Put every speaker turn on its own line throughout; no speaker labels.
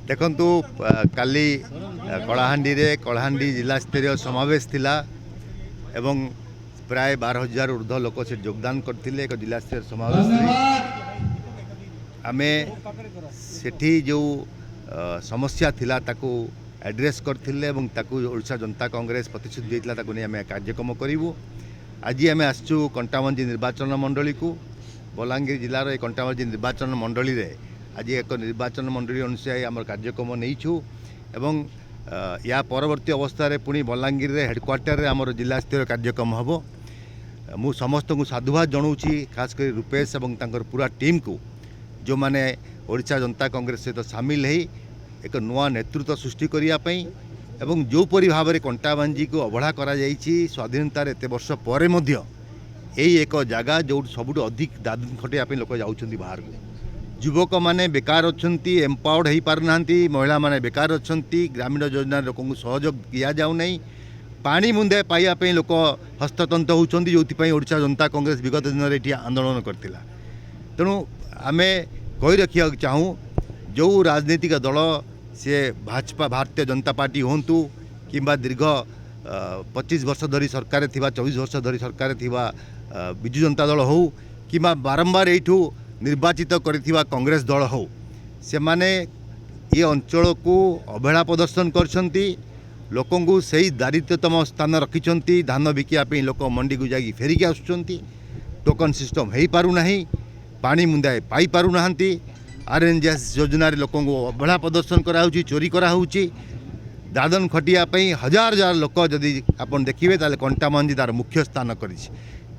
देखु काली कलाहांडी जिला स्तरीय समावेश थिला एवं प्राय 12,000 ऊर्ध्व लोक से योगदान करते एक जिला स्तरीय समावेश आमे सेठी जो समस्या थिला ताकू एड्रेस करथिले एवं ताकू ओडिशा जनता कांग्रेस प्रतिशोध देइतला ताकू नै आमे कार्यक्रम करिवु। आज आमे आसचु कंटामंजी निर्वाचन मंडली को बलांगीर जिलार ए कंटामंजी निर्वाचन मंडली रे आज एक निर्वाचन मंडली अनुसार आम कार्यक्रम नहींचु एवं या परवर्ती अवस्था पुणी बलांगीर हेडक्वार्टर रे आमर जिला स्तरीय कार्यक्रम हम मु समस्त को साधुवाद जनाऊँगी खास कर रूपेश और तांकर पूरा टीम को जो माने ओडिशा जनता कांग्रेस सहित सामिल है एक नुआ नेतृत्व सृष्टि करने एवं जोपरी भाव में कंटाबांजी को अवहेला करा स्वाधीनतार एत वर्ष पर यही एक जगह जो सबुठ अधिक दादन खटिया लोक जाऊँच बाहर को युवक माने बेकार अच्छी एम्पावर्ड हो पारना महिला माने बेकार अच्छा ग्रामीण योजना लोक सहयोग दिया जाऊ नहीं पानी मुंदे पाइबापी लोक हस्ततंत होती जो ओडिशा जनता कांग्रेस विगत दिन में ये आंदोलन करथिला। तेणु आमे कही रखा चाहूँ जो राजनीतिक दल सी भाजपा भारतीय जनता पार्टी हूँ कि दीर्घ 25 वर्ष धरी सरकार थिबा 24 वर्ष धरी सरकार थिबा बिजु जनता दल हो कि बारंबार यू निर्वाचित करथिबा कांग्रेस दल हो से माने ये अंचल को अवहेला प्रदर्शन करछंती लोकं को सही दारिद्र्यतम स्थान रखिछंती धान बिकिया लोक मंडी को जाई फेरिकी आसुछंती टोकन सिस्टम हो पारुना पानी मुंदाए पाई पारुना आरएनजीएस योजना रे लोकं को अवहेला प्रदर्शन कराउची चोरी कराउची दादन खटिया हजार हजार लोक जदि आपन देखिबे ताले कंटाबांजी तार मुख्य स्थान करिछि।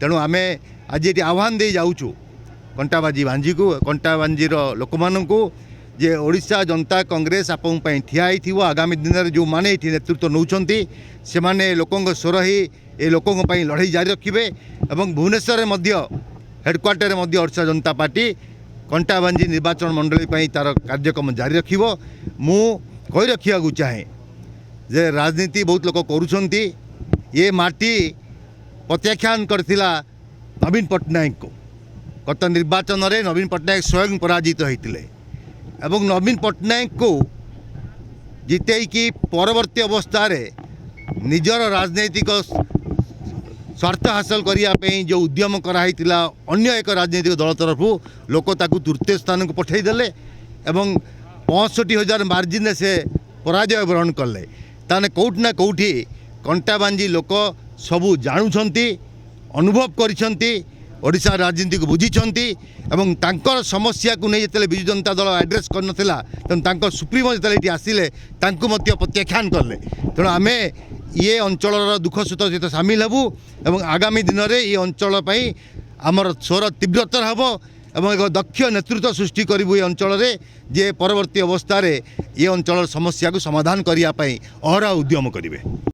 तेणु आमे आज ये आह्वान दे जाउछु कंटाबांजी लोक मानू जे ओडिशा जनता कांग्रेस आपण ठिया हो आगामी दिन में जो माने नेतृत्व नौकरी से माने लोकों स्वर ही ए लोकों लड़ाई जारी रखिए और भुवनेश्वर हेडक्वार्टर ओडिशा जनता पार्टी कंटाबांजी निर्वाचन मंडली तार कार्यक्रम जारी रखिब। मु कही रखा चाहे जे राजनीति बहुत लोग करुँच ये माटी प्रत्याख्यान करथिला नवीन पट्टनायक को गत निर्वाचन में नवीन पट्टनायक स्वयं पराजित होते एवं नवीन पट्टनायक को जिते कि परवर्ती अवस्था निजर राजनैतिक स्वार्थ हासिल करने जो उद्यम कराई अन्य एक राजनीतिक दल तरफ लोक ताकू तृतीय स्थान को पठेदेले एवं 65,000 मार्जिन से पराजय वरण कले ताने कौट ना कौटी कंटाबांजी लोक सबू जानुछंती अनुभव करिछंती ओडिशा राजनीति को बुझीछंती एवं तांकर समस्या को नहीं जिते बिजु जनता दल एड्रेस करनथिला तेणु सुप्रीमो जिते आसिले तांको मध्य प्रत्याख्यान कले। तेणु आमे ये अंचल दुख सुख सहित सामिल हेबू एवं आगामी दिन में ये अंचल आमर स्वर तीव्रतर हेब एवं एक दक्ष नेतृत्व सृष्टि करूँ ये अंचल जे परवर्ती अवस्था ये अंचल समस्या को समाधान करने अहरा उद्यम करेंगे।